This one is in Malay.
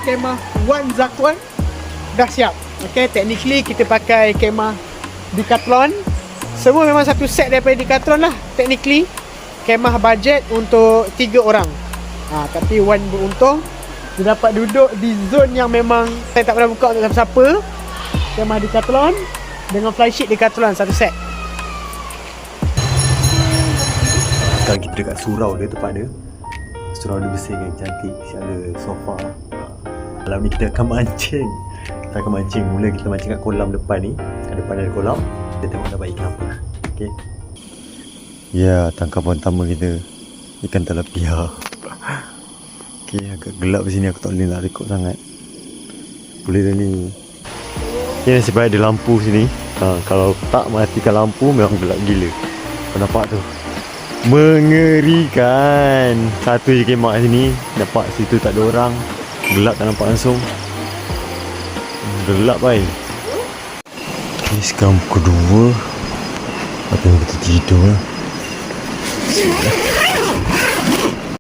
ke kemah Wan Zakwan dah siap. Okay, technically kita pakai kemah Decathlon. Semua memang satu set daripada Decathlon lah. Technically kemah bajet untuk 3 orang. Tapi Wan beruntung dia dapat duduk di zon yang memang saya tak pernah buka untuk siapa-siapa. Kemah Decathlon dengan flysheet Decathlon satu set. Sekarang kita dekat surau dia, tempat dia. Surau dia bersih kan, cantik. Ada sofa. Malam ni kita akan mancing. Kita akan mancing. Mula kita mancing kat kolam depan ni. Kat depan ada kolam. Kita tengok dapat ikan apa. Okay. Ya, tangkapan pertama kita ikan tilapia. Okay, agak gelap di sini. Aku tak boleh nak rekod sangat. Boleh dah ni. Okay, nasib baik ada lampu sini. Kalau tak matikan lampu memang gelap gila. Kau nampak tu? Mengerikan. Satu je kemah sini. Nampak situ tak ada orang. Gelap tak nampak langsung. Gelap baik. Okay, sekarang pukul 2. Apa yang kita tidur lah.